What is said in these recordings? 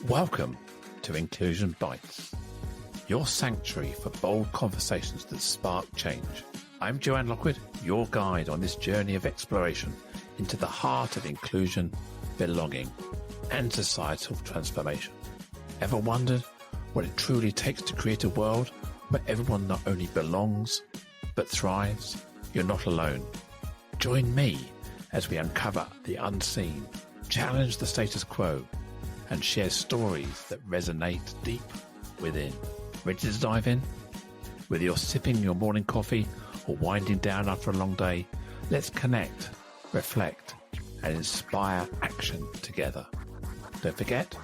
Welcome to Inclusion Bites, your sanctuary for bold conversations that spark change. I'm Joanne Lockwood, your guide on this journey of exploration into the heart of inclusion, belonging, and societal transformation. Ever wondered what it truly takes to create a world where everyone not only belongs, but thrives? You're not alone. Join me as we uncover the unseen, challenge the status quo, and share stories that resonate deep within. Ready to dive in? Whether you're sipping your morning coffee or winding down after a long day, let's connect, reflect, and inspire action together. Don't forget,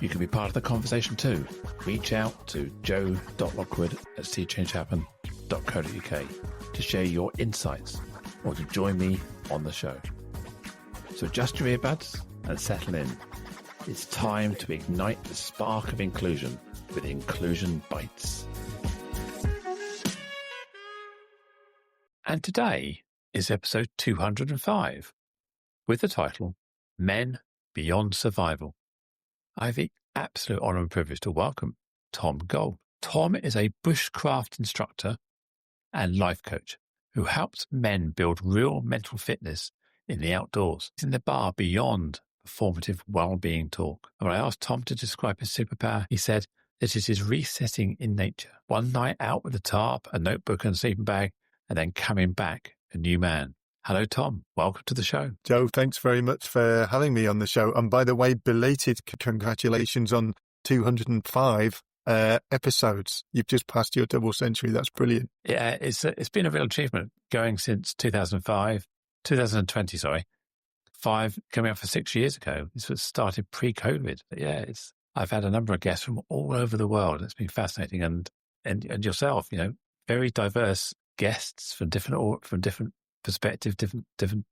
you can be part of the conversation too. Reach out to joe.lockwood@seechangehappen.co.uk to share your insights or to join me on the show. So adjust your earbuds and settle in. It's time to ignite the spark of inclusion with Inclusion Bites. And today is episode 205 with the title, Men Beyond Survival. I have the absolute honour and privilege to welcome Tom Gold. Tom is a bushcraft instructor and life coach who helps men build real mental fitness in the outdoors. He's in the bar beyond performative wellbeing talk. And when I asked Tom to describe his superpower, he said that it is resetting in nature. One night out with a tarp, a notebook and a sleeping bag, and then coming back a new man. Hello, Tom. Welcome to the show. Joe, thanks very much for having me on the show. And by the way, belated congratulations on 205 episodes. You've just passed your double century. That's brilliant. Yeah, it's been a real achievement going since 2020, sorry. 5 coming up for 6 years ago. This was started pre-COVID. But yeah, I've had a number of guests from all over the world. It's been fascinating, and yourself, very diverse guests from different perspectives, different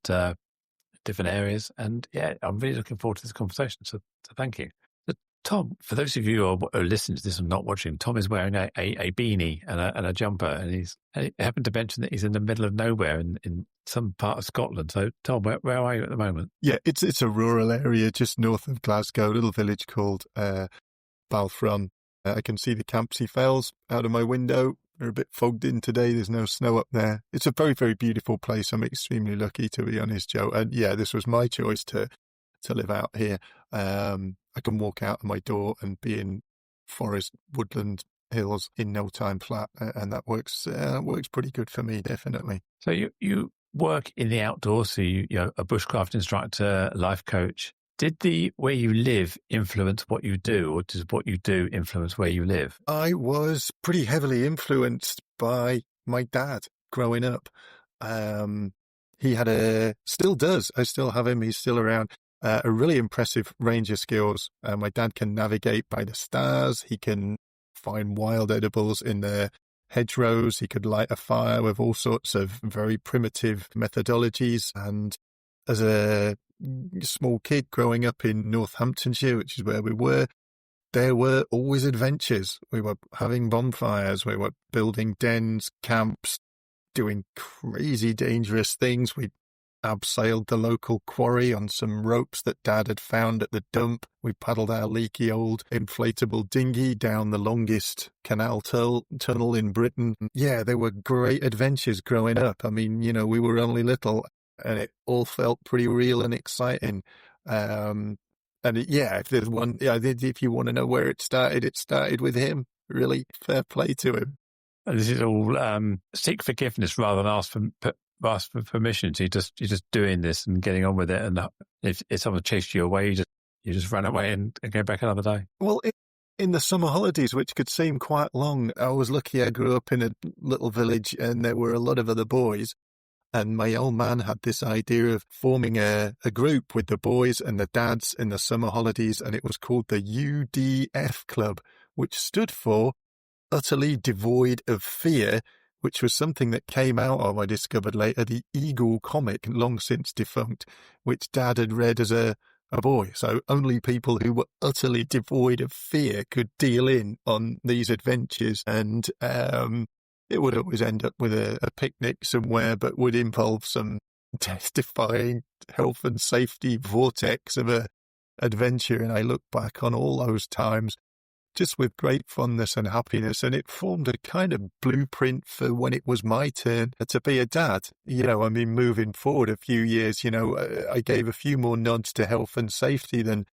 areas. And yeah, I'm really looking forward to this conversation. So thank you. But Tom, for those of you who are listening to this and not watching, Tom is wearing a beanie and a jumper, and he happened to mention that he's in the middle of nowhere in some part of Scotland. So Tom, where are you at the moment? Yeah, it's a rural area just north of Glasgow, a little village called Balfron. I can see the Campsie Fells out of my window. They're a bit fogged in today. There's no snow up there. It's a very, very beautiful place. I'm extremely lucky, to be honest, Joe. And yeah, this was my choice to live out here. I can walk out of my door and be in forest, woodland, hills in no time flat, and that works pretty good for me, definitely. So you work in the outdoors, so you're a bushcraft instructor, life coach. Did the where you live influence what you do, or does what you do influence where you live? I was pretty heavily influenced by my dad growing up. He still does. I still have him. He's still around. A really impressive range of skills. My dad can navigate by the stars. He can find wild edibles in the hedgerows. He could light a fire with all sorts of very primitive methodologies. And as a small kid growing up in Northamptonshire, which is where we were, there were always adventures. We were having bonfires. We were building dens, camps, doing crazy dangerous things. We abseiled the local quarry on some ropes that Dad had found at the dump. We paddled our leaky old inflatable dinghy down the longest canal tunnel in Britain. Yeah, they were great adventures growing up. I mean, we were only little and it all felt pretty real and exciting. If there's one, if you want to know where it started with him. Really, fair play to him. And this is all seek forgiveness rather than ask for permission. So you're just doing this and getting on with it. And if someone chased you away, you just run away and go back another day. Well, in the summer holidays, which could seem quite long, I was lucky I grew up in a little village and there were a lot of other boys. And my old man had this idea of forming a group with the boys and the dads in the summer holidays, and it was called the UDF Club, which stood for Utterly Devoid of Fear, which was something that came out of, I discovered later, the Eagle comic, long since defunct, which Dad had read as a boy. So only people who were utterly devoid of fear could deal in on these adventures. And it would always end up with a picnic somewhere, but would involve some death-defying health and safety vortex of a adventure. And I look back on all those times just with great fondness and happiness. And it formed a kind of blueprint for when it was my turn to be a dad. Moving forward a few years, I gave a few more nods to health and safety than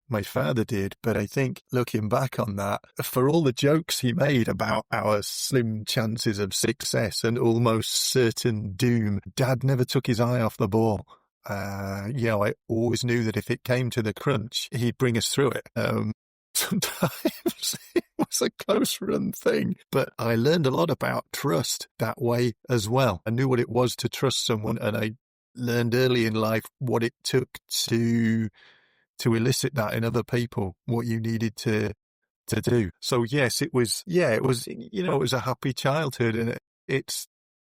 my father did. But I think looking back on that, for all the jokes he made about our slim chances of success and almost certain doom, Dad never took his eye off the ball. I always knew that if it came to the crunch, he'd bring us through it. Sometimes it was a close run thing, but I learned a lot about trust that way as well. I knew what it was to trust someone, and I learned early in life what it took to elicit that in other people, what you needed to do. So yes, it was a happy childhood, and it's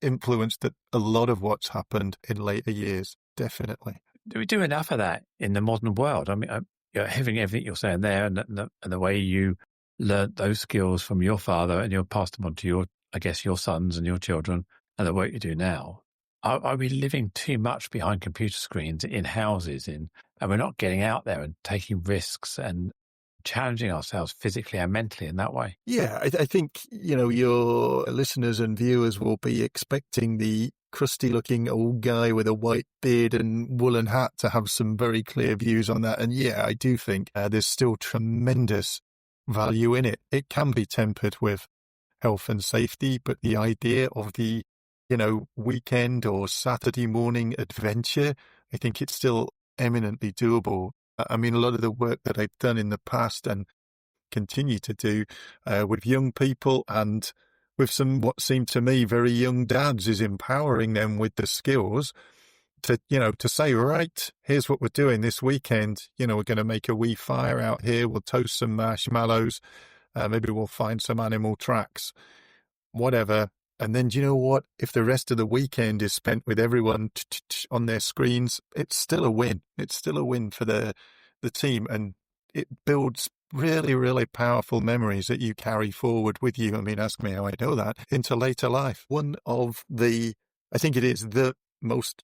influenced a lot of what's happened in later years, definitely. Do we do enough of that in the modern world? I mean, having everything you're saying there, and the way you learnt those skills from your father, and you're passed them on to your sons and your children, and the work you do now. Are we living too much behind computer screens in houses, and we're not getting out there and taking risks and challenging ourselves physically and mentally in that way? Yeah, I think, your listeners and viewers will be expecting the crusty-looking old guy with a white beard and woolen hat to have some very clear views on that. And yeah, I do think there's still tremendous value in it. It can be tempered with health and safety, but the idea of the weekend or Saturday morning adventure, I think it's still eminently doable. I mean, a lot of the work that I've done in the past and continue to do with young people and with some what seem to me very young dads is empowering them with the skills to say, right, here's what we're doing this weekend. We're going to make a wee fire out here. We'll toast some marshmallows. Maybe we'll find some animal tracks, whatever. And then, do you know what? If the rest of the weekend is spent with everyone on their screens, it's still a win. It's still a win for the team. And it builds really, really powerful memories that you carry forward with you. I mean, ask me how I know that, into later life. One of I think it is the most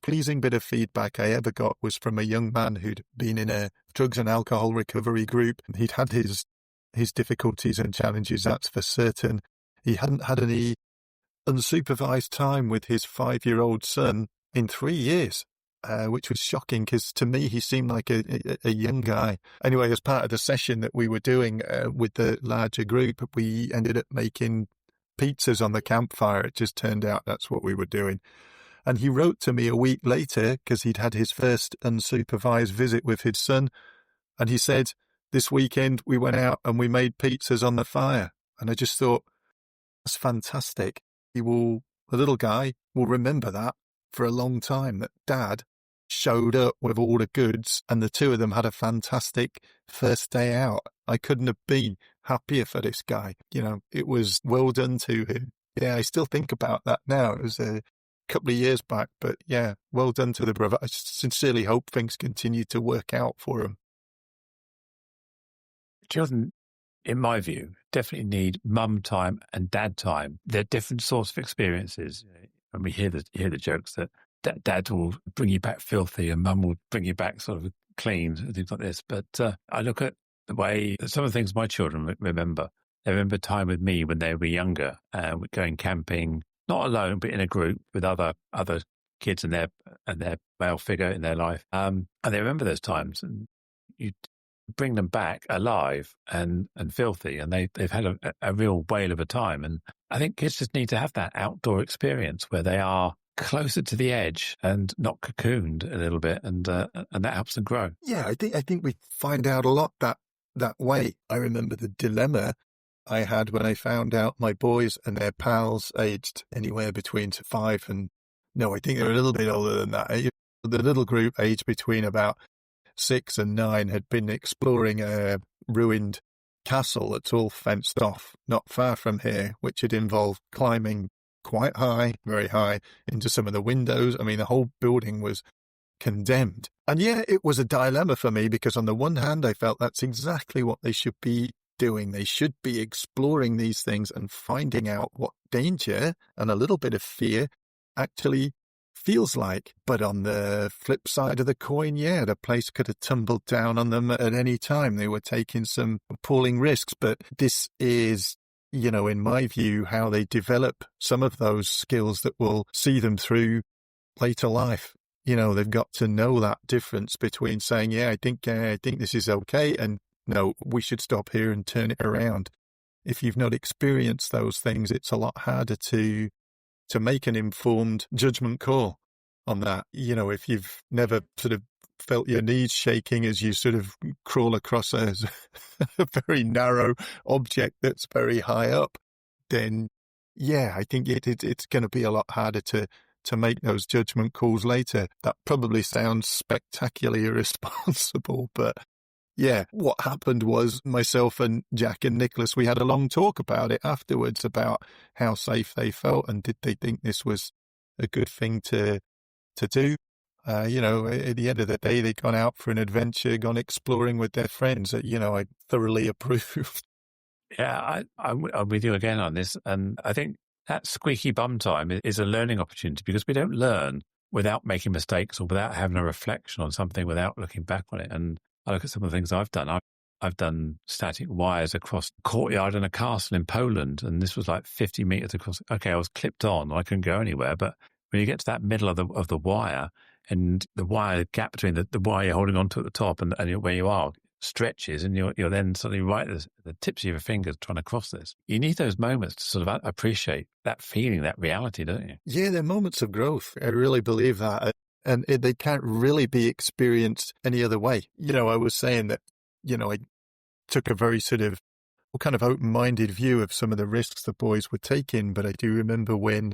pleasing bit of feedback I ever got was from a young man who'd been in a drugs and alcohol recovery group. He'd had his difficulties and challenges, that's for certain. He hadn't had any unsupervised time with his 5-year-old son in 3 years, which was shocking because to me he seemed like a young guy. Anyway, as part of the session that we were doing with the larger group, we ended up making pizzas on the campfire. It just turned out that's what we were doing. And he wrote to me a week later because he'd had his first unsupervised visit with his son. And he said, this weekend we went out and we made pizzas on the fire. And I just thought, that's fantastic. The little guy will remember that for a long time, that Dad showed up with all the goods and the two of them had a fantastic first day out. I couldn't have been happier for this guy. It was well done to him. Yeah, I still think about that now. It was a couple of years back, but yeah, well done to the brother. I sincerely hope things continue to work out for him. Children, in my view, definitely need mum time and dad time. They're different sorts of experiences. And we hear the jokes that dad will bring you back filthy and mum will bring you back sort of clean and things like this. But I look at the way some of the things my children remember. They remember time with me when they were younger, going camping, not alone, but in a group with other kids and their male figure in their life. And they remember those times, and you bring them back alive and filthy, and they've had a real whale of a time. And I think kids just need to have that outdoor experience where they are closer to the edge and not cocooned a little bit, and that helps them grow. Yeah, I think we find out a lot that way. I remember the dilemma I had when I found out my boys and their pals aged anywhere between 5 and, no, I think they're a little bit older than that. The little group aged between about 6 and 9 had been exploring a ruined castle that's all fenced off not far from here, which had involved climbing quite high, very high, into some of the windows. I mean, the whole building was condemned. And yeah, it was a dilemma for me because on the one hand, I felt that's exactly what they should be doing. They should be exploring these things and finding out what danger and a little bit of fear actually feels like. But on the flip side of the coin, yeah, the place could have tumbled down on them at any time. They were taking some appalling risks. But this is, in my view, how they develop some of those skills that will see them through later life. They've got to know that difference between saying, yeah, I think this is okay, and no, we should stop here and turn it around. If you've not experienced those things, it's a lot harder to make an informed judgment call on that. If you've never sort of felt your knees shaking as you sort of crawl across a very narrow object that's very high up, then yeah, I think it's going to be a lot harder to make those judgment calls later. That probably sounds spectacularly irresponsible, but yeah, what happened was myself and Jack and Nicholas, we had a long talk about it afterwards, about how safe they felt and did they think this was a good thing to do. At the end of the day, they'd gone out for an adventure, gone exploring with their friends that, I thoroughly approved. Yeah, I'm with you again on this. And I think that squeaky bum time is a learning opportunity, because we don't learn without making mistakes or without having a reflection on something, without looking back on it. And I look at some of the things I've done. I've done static wires across a courtyard in a castle in Poland, and this was like 50 meters across. Okay, I was clipped on. I couldn't go anywhere. But when you get to that middle of the wire, and the wire gap between the wire you're holding onto at the top and where you are stretches, and you're then suddenly right at the tips of your fingers trying to cross this. You need those moments to sort of appreciate that feeling, that reality, don't you? Yeah, they're moments of growth. I really believe that. And they can't really be experienced any other way. I was saying that, I took a very sort of kind of open-minded view of some of the risks the boys were taking. But I do remember when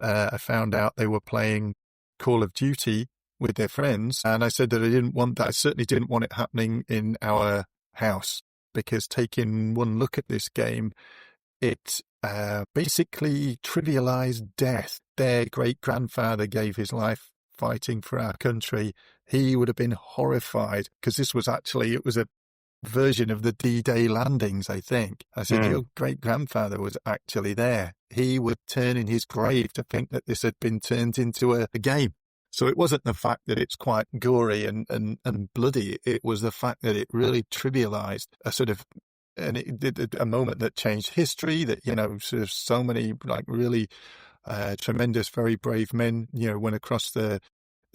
I found out they were playing Call of Duty with their friends, and I said that I didn't want that. I certainly didn't want it happening in our house, because taking one look at this game, it basically trivialized death. Their great-grandfather gave his life fighting for our country. He would have been horrified, because it was a version of the D-Day landings, I think. I said, your great-grandfather was actually there. He would turn in his grave to think that this had been turned into a game. So it wasn't the fact that it's quite gory and bloody. It was the fact that it really trivialized a moment that changed history, that, sort of so many really tremendous, very brave men, went across the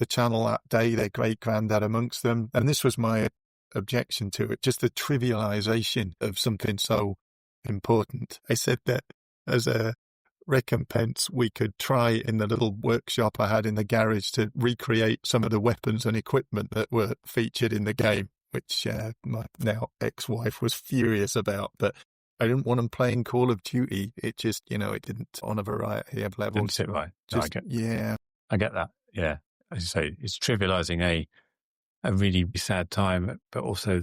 channel that day, their great-granddad amongst them. And this was my objection to it, just the trivialization of something so important. I said that as a recompense, we could try in the little workshop I had in the garage to recreate some of the weapons and equipment that were featured in the game, which my now ex-wife was furious about. But I didn't want them playing Call of Duty. It just, it didn't, on a variety of levels. Didn't sit right. No, I get that. Yeah. As you say, it's trivializing a really sad time, but also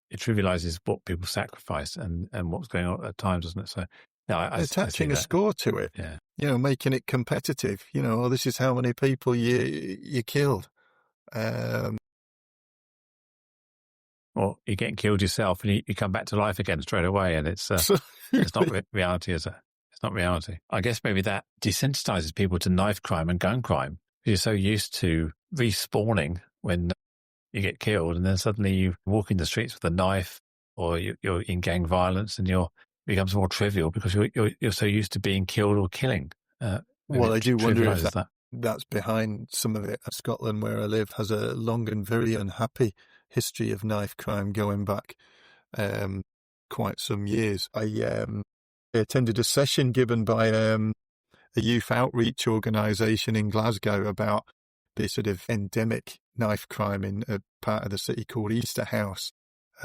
it trivializes what people sacrifice and what's going on at times, doesn't it? So, no, attaching a score to it, yeah. Making it competitive. This is how many people you killed. Or you're getting killed yourself, and you come back to life again straight away, and it's not reality, is it? It's not reality. I guess maybe that desensitizes people to knife crime and gun crime. You're so used to respawning when you get killed, and then suddenly you walk in the streets with a knife, or you're in gang violence, and it becomes more trivial because you're so used to being killed or killing. Well, I do wonder if that's behind some of it. Scotland, where I live, has a long and very unhappy history of knife crime going back quite some years. I attended a session given by a youth outreach organisation in Glasgow about this sort of endemic knife crime in a part of the city called Easterhouse,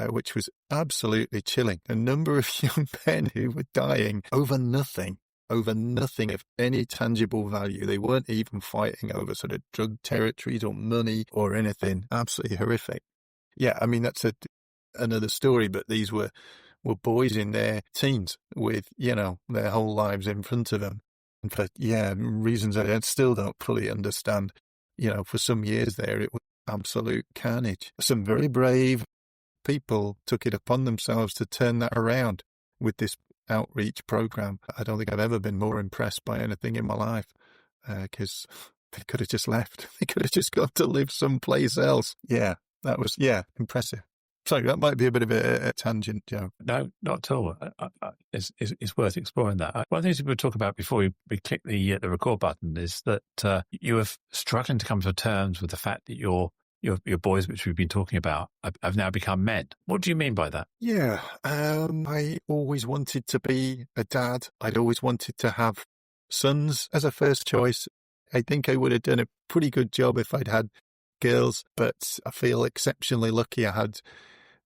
which was absolutely chilling. A number of young men who were dying over nothing of any tangible value. They weren't even fighting over sort of drug territories or money or anything. Absolutely horrific. Yeah, I mean, that's another story, but these were boys in their teens with, their whole lives in front of them. And for, reasons I still don't fully understand, for some years there, it was absolute carnage. Some very brave people took it upon themselves to turn that around with this outreach program. I don't think I've ever been more impressed by anything in my life, because they could have just left. They could have just gone to live someplace else. Yeah, that was, impressive. So that might be a bit of a tangent, Joe. No, not at all. It's worth exploring that. One of the things we were talking about before we click the record button is that you were struggling to come to terms with the fact that your boys, which we've been talking about, have now become men. What do you mean by that? Yeah, I always wanted to be a dad. I'd always wanted to have sons as a first choice. I think I would have done a pretty good job if I'd had girls, but I feel exceptionally lucky I had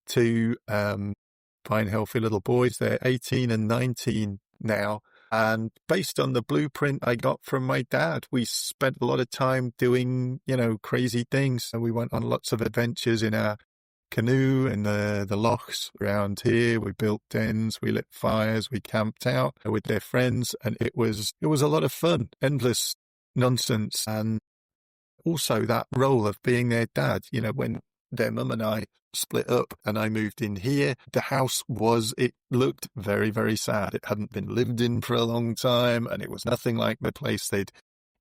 two fine, healthy little boys. They're 18 and 19 now. And based on the blueprint I got from my dad, we spent a lot of time doing, crazy things. And we went on lots of adventures in our canoe and the lochs around here. We built dens, we lit fires, we camped out with their friends. And it was a lot of fun, endless nonsense. And also that role of being their dad, when their mum and I split up and I moved in here, the house it looked very, very sad. It hadn't been lived in for a long time, and it was nothing like the place that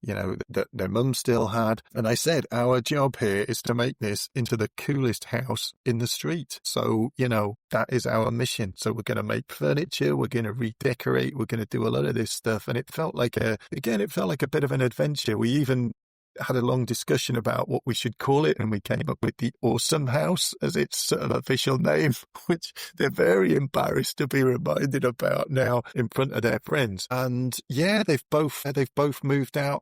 their mum still had. And I said, our job here is to make this into the coolest house in the street. So, that is our mission. So we're going to make furniture, we're going to redecorate, we're going to do a lot of this stuff. And it felt like a bit of an adventure. We even had a long discussion about what we should call it, and we came up with the Awesome House as its sort of official name, which they're very embarrassed to be reminded about now in front of their friends. And yeah, they've both moved on,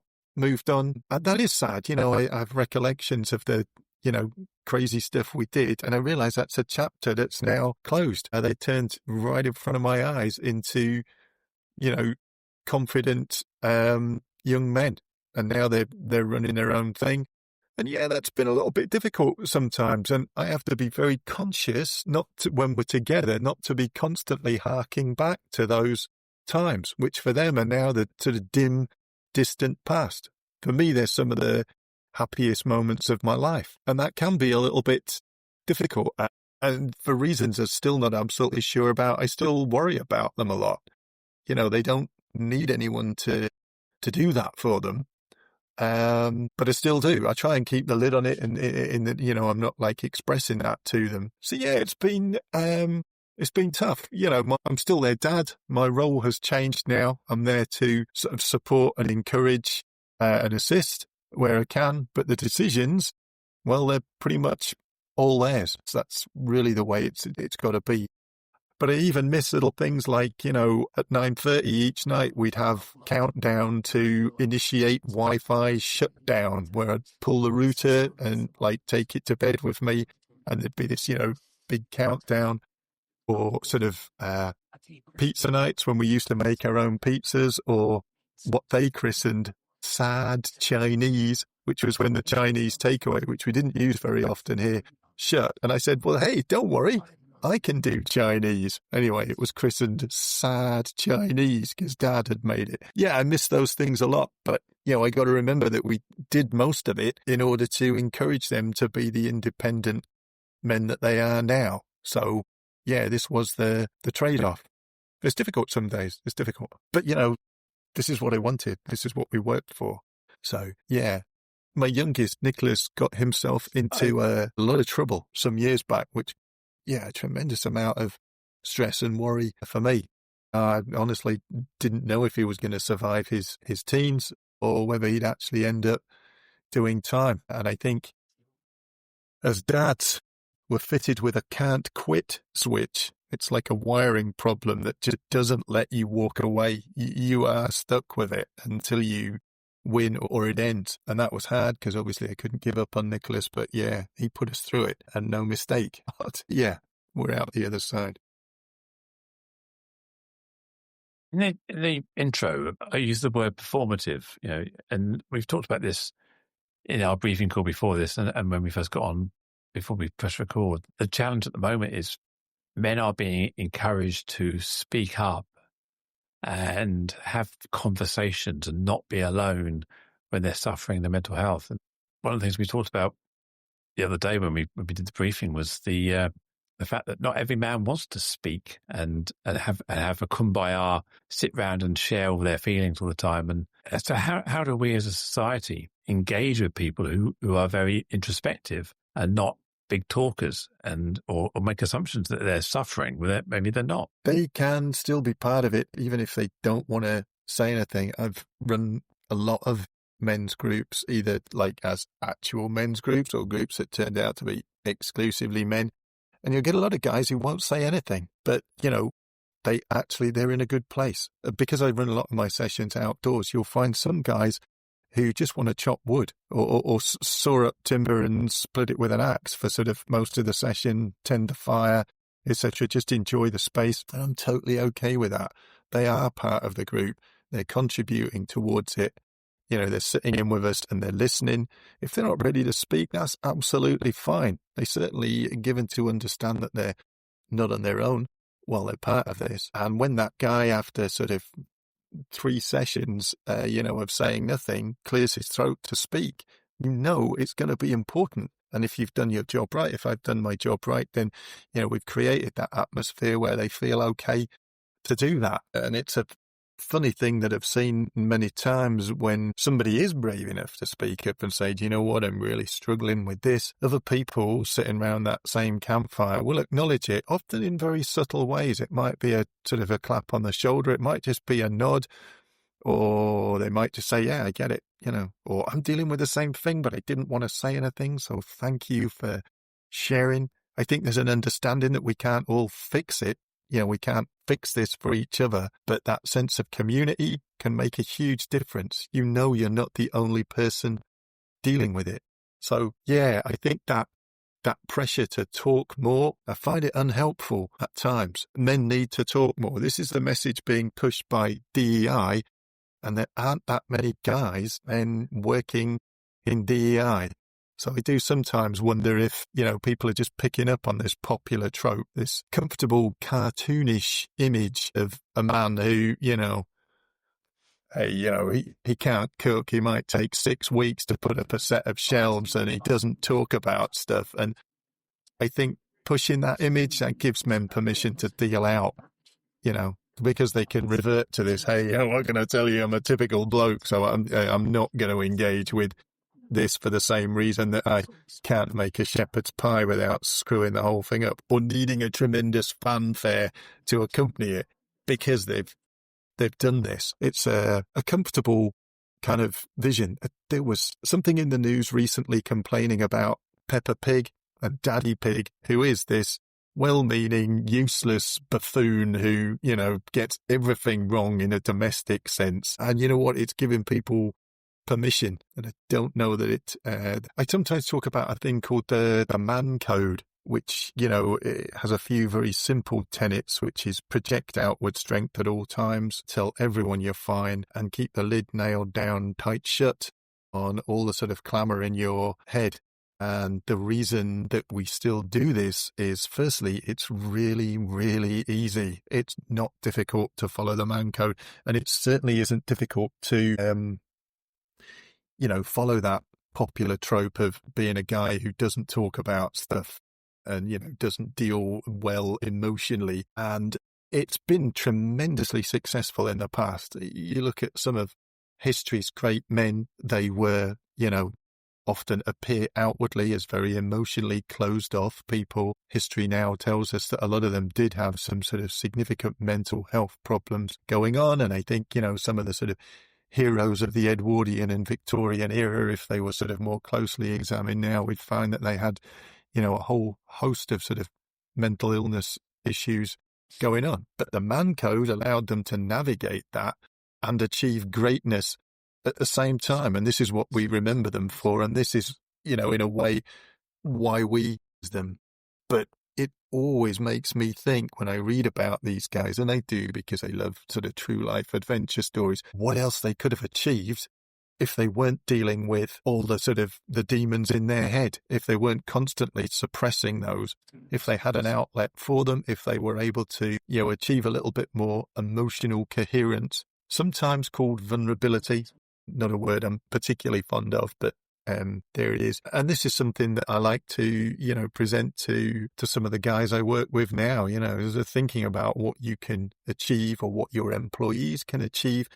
and that is sad. I have recollections of the crazy stuff we did, and I realize that's a chapter that's now closed. They turned right in front of my eyes into confident young men. And now they're running their own thing. And yeah, that's been a little bit difficult sometimes. And I have to be very conscious, when we're together, not to be constantly harking back to those times, which for them are now the sort of dim, distant past. For me, they're some of the happiest moments of my life. And that can be a little bit difficult. And for reasons I'm still not absolutely sure about, I still worry about them a lot. They don't need anyone to do that for them. But I still do. I try and keep the lid on it, and I'm not like expressing that to them. So yeah, it's been tough. I'm still their dad. My role has changed now. I'm there to sort of support and encourage and assist where I can, but the decisions, well, they're pretty much all theirs. So that's really the way it's got to be. But I even miss little things like, at 9:30 each night, we'd have countdown to initiate Wi-Fi shutdown, where I'd pull the router and take it to bed with me. And there'd be this, big countdown, or sort of pizza nights when we used to make our own pizzas, or what they christened sad Chinese, which was when the Chinese takeaway, which we didn't use very often here, shut. And I said, well, hey, don't worry, I can do Chinese. Anyway, it was christened Sad Chinese because Dad had made it. Yeah, I miss those things a lot, but, I got to remember that we did most of it in order to encourage them to be the independent men that they are now. So, yeah, this was the trade-off. It's difficult some days. It's difficult. But, this is what I wanted. This is what we worked for. So, yeah. My youngest, Nicholas, got himself into a lot of trouble some years back, which, a tremendous amount of stress and worry for me. I honestly didn't know if he was going to survive his teens or whether he'd actually end up doing time. And I think as dads, we're fitted with a can't quit switch. It's like a wiring problem that just doesn't let you walk away. You are stuck with it until you win or it ends. And that was hard because obviously I couldn't give up on Nicholas, but yeah, he put us through it and no mistake. But yeah, we're out the other side. In the intro, I used the word performative, and we've talked about this in our briefing call before this and when we first got on, before we press record. The challenge at the moment is men are being encouraged to speak up and have conversations and not be alone when they're suffering their mental health. And one of the things we talked about the other day when we did the briefing was the fact that not every man wants to speak and have a kumbaya, sit round and share all their feelings all the time. And So how do we as a society engage with people who are very introspective and not big talkers, and or make assumptions that they're suffering with it? Maybe they're not. They can still be part of it, even if they don't want to say anything. I've run a lot of men's groups, either like as actual men's groups or groups that turned out to be exclusively men. And you'll get a lot of guys who won't say anything, but, they're in a good place. Because I run a lot of my sessions outdoors, you'll find some guys who just want to chop wood or saw up timber and split it with an axe for sort of most of the session, tend the fire, etc. Just enjoy the space. And I'm totally okay with that. They are part of the group. They're contributing towards it. They're sitting in with us and they're listening. If they're not ready to speak, that's absolutely fine. They certainly are given to understand that they're not on their own while they're part of this. And when that guy, after sort of 3 sessions, of saying nothing, clears his throat to speak, it's going to be important. And if you've done your job right, if I've done my job right, then, we've created that atmosphere where they feel okay to do that. And it's a funny thing that I've seen many times when somebody is brave enough to speak up and say, do you know what, I'm really struggling with this. Other people sitting around that same campfire will acknowledge it, often in very subtle ways. It might be a sort of a clap on the shoulder. It might just be a nod, or they might just say, yeah, I get it, or I'm dealing with the same thing, but I didn't want to say anything. So thank you for sharing. I think there's an understanding that we can't all fix it. We can't fix this for each other, but that sense of community can make a huge difference. You're not the only person dealing with it. So, yeah, I think that pressure to talk more, I find it unhelpful at times. Men need to talk more. This is the message being pushed by DEI, and there aren't that many guys men working in DEI. So I do sometimes wonder if, people are just picking up on this popular trope, this comfortable, cartoonish image of a man who, he can't cook. He might take 6 weeks to put up a set of shelves and he doesn't talk about stuff. And I think pushing that image, that gives men permission to deal out, because they can revert to this, hey, what can I tell you? I'm a typical bloke, so I'm not going to engage with this for the same reason that I can't make a shepherd's pie without screwing the whole thing up, or needing a tremendous fanfare to accompany it, because they've done this. It's a comfortable kind of vision. There was something in the news recently complaining about Peppa Pig and Daddy Pig, who is this well-meaning, useless buffoon who, gets everything wrong in a domestic sense. And you know what? It's giving people permission, and I don't know that it. I sometimes talk about a thing called the man code, which it has a few very simple tenets, which is project outward strength at all times, tell everyone you're fine, and keep the lid nailed down tight shut on all the sort of clamour in your head. And the reason that we still do this is, firstly, it's really, really easy. It's not difficult to follow the man code, and it certainly isn't difficult to follow that popular trope of being a guy who doesn't talk about stuff and, doesn't deal well emotionally. And it's been tremendously successful in the past. You look at some of history's great men, they were, often appear outwardly as very emotionally closed off people. History now tells us that a lot of them did have some sort of significant mental health problems going on. And I think, some of the sort of heroes of the Edwardian and Victorian era, if they were sort of more closely examined now, we'd find that they had, a whole host of sort of mental illness issues going on. But the man code allowed them to navigate that and achieve greatness at the same time. And this is what we remember them for. And this is, in a way, why we use them. But it always makes me think when I read about these guys, and I do because I love sort of true life adventure stories, what else they could have achieved if they weren't dealing with all the sort of the demons in their head, if they weren't constantly suppressing those, if they had an outlet for them, if they were able to, achieve a little bit more emotional coherence, sometimes called vulnerability. Not a word I'm particularly fond of, but there it is. And this is something that I like to, present to some of the guys I work with now, as they're thinking about what you can achieve or what your employees can achieve.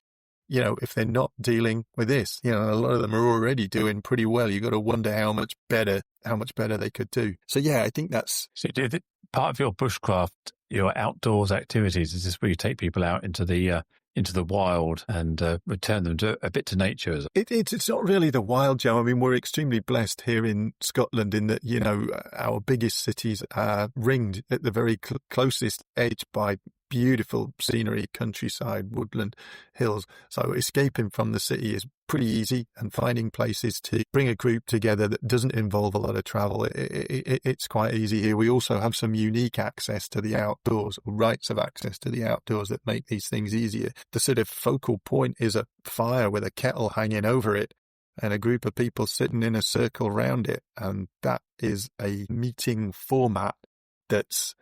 if they're not dealing with this, a lot of them are already doing pretty well. You've got to wonder how much better they could do. So yeah, I think that's... So part of your bushcraft, your outdoors activities, is this where you take people out into the wild and return them a bit to nature? It's not really the wild, Joe. I mean, we're extremely blessed here in Scotland in that, our biggest cities are ringed at the very closest edge by beautiful scenery, countryside, woodland, hills. So escaping from the city is pretty easy, and finding places to bring a group together that doesn't involve a lot of travel, it's quite easy here. We also have some unique access to the outdoors, rights of access to the outdoors that make these things easier. The sort of focal point is a fire with a kettle hanging over it and a group of people sitting in a circle around it. And that is a meeting format that's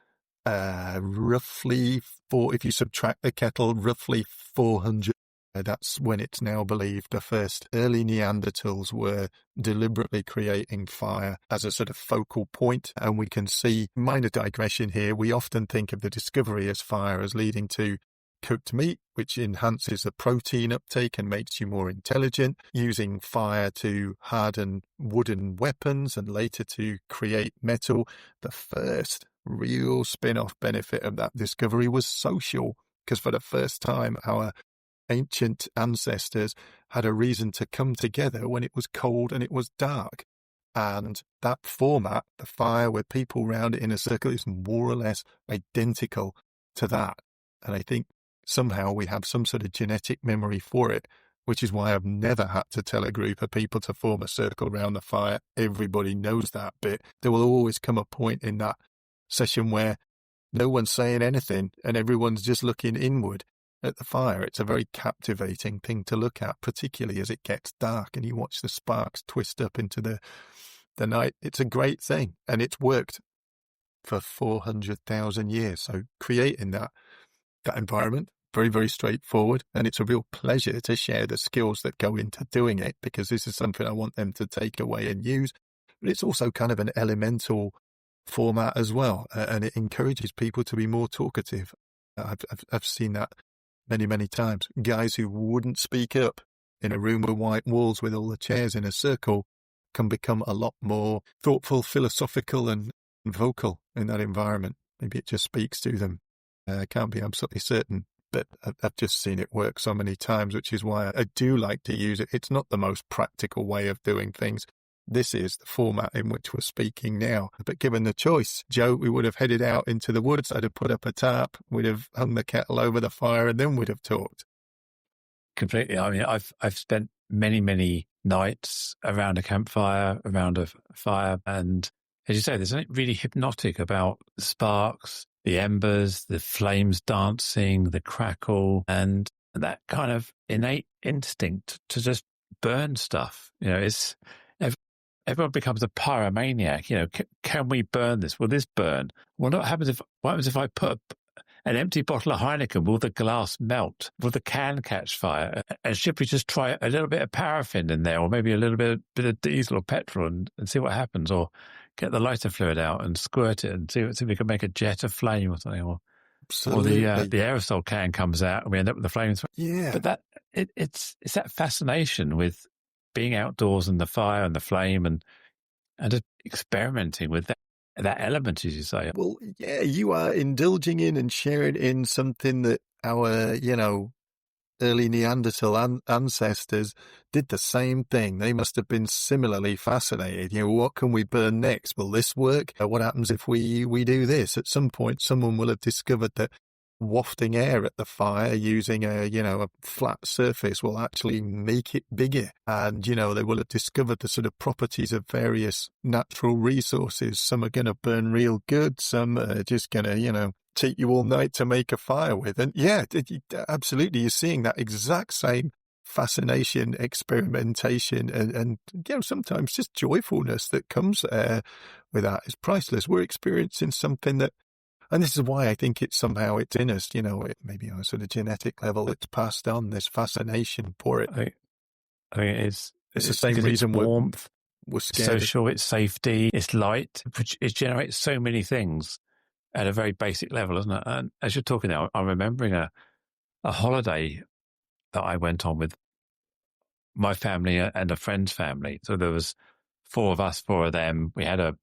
roughly if you subtract the kettle, roughly 400. That's when it's now believed the first early Neanderthals were deliberately creating fire as a sort of focal point. And we can see, minor digression here, we often think of the discovery as fire as leading to cooked meat, which enhances the protein uptake and makes you more intelligent, using fire to harden wooden weapons and later to create metal. The first real spin-off benefit of that discovery was social, because for the first time our ancient ancestors had a reason to come together when it was cold and it was dark. And that format, the fire with people round it in a circle, is more or less identical to that. And I think somehow we have some sort of genetic memory for it, which is why I've never had to tell a group of people to form a circle around the fire. Everybody knows that bit. There will always come a point in that session where no one's saying anything and everyone's just looking inward at the fire. It's a very captivating thing to look at, particularly as it gets dark and you watch the sparks twist up into the night. It's a great thing, and it's worked for 400,000 years. So creating that environment, very, very straightforward, and it's a real pleasure to share the skills that go into doing it, because this is something I want them to take away and use. But it's also kind of an elemental format as well, and it encourages people to be more talkative. I've seen that many, many times. Guys who wouldn't speak up in a room with white walls with all the chairs in a circle can become a lot more thoughtful, philosophical and vocal in that environment. Maybe it just speaks to them. I can't be absolutely certain, but I've just seen it work so many times, which is why I do like to use it. It's not the most practical way of doing things. This is the format in which we're speaking now. But given the choice, Joe, we would have headed out into the woods. I'd have put up a tarp. We'd have hung the kettle over the fire, and then we'd have talked. Completely. I mean, I've spent many, many nights around a campfire, around a fire. And as you say, there's something really hypnotic about the sparks, the embers, the flames dancing, the crackle, and that kind of innate instinct to just burn stuff. Everyone becomes a pyromaniac. Can we burn this? Will this burn? Well, what happens if I put an empty bottle of Heineken? Will the glass melt? Will the can catch fire? And should we just try a little bit of paraffin in there, or maybe a little bit of diesel or petrol, and see what happens? Or get the lighter fluid out and squirt it and see if we can make a jet of flame or something. Or the aerosol can comes out and we end up with the flames. Yeah. But it's that fascination with being outdoors and the fire and the flame and just experimenting with that element, as you say. Well, yeah, you are indulging in and sharing in something that our, early Neanderthal ancestors did the same thing. They must have been similarly fascinated. What can we burn next? Will this work? What happens if we do this? At some point, someone will have discovered that wafting air at the fire using a flat surface will actually make it bigger. And, they will have discovered the sort of properties of various natural resources. Some are going to burn real good. Some are just going to, take you all night to make a fire with. And yeah, absolutely. You're seeing that exact same fascination, experimentation, and sometimes just joyfulness that comes with that is priceless. We're experiencing something that, and this is why I think it's in us, maybe on a sort of genetic level, it's passed on, this fascination for it. I think it's the same reason it's warmth, we're scared. Social, it's safety, it's light. It generates so many things at a very basic level, isn't it? And as you're talking now, I'm remembering a holiday that I went on with my family and a friend's family. So there was 4 of us, 4 of them. We had a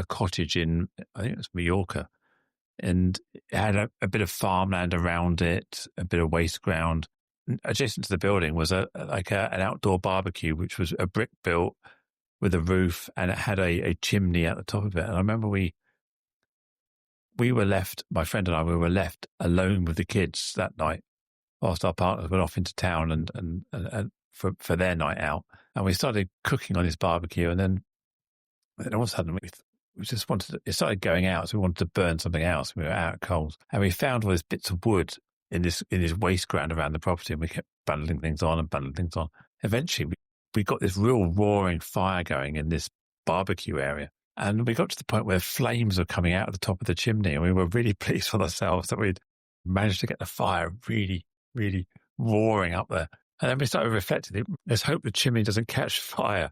cottage in, I think it was Mallorca, and it had a bit of farmland around it, a bit of waste ground. Adjacent to the building was an outdoor barbecue, which was a brick built with a roof, and it had a chimney at the top of it. And I remember we were left, my friend and I, we were left alone with the kids that night, whilst our partners went off into town and for their night out. And we started cooking on this barbecue, and then all of a sudden we just wanted it started going out, so we wanted to burn something else. We were out of coals, and we found all these bits of wood in this waste ground around the property, and we kept bundling things on. Eventually we got this real roaring fire going in this barbecue area, and we got to the point where flames were coming out of the top of the chimney, and we were really pleased with ourselves that we'd managed to get the fire really, really roaring up there. And then we started reflecting, let's hope the chimney doesn't catch fire.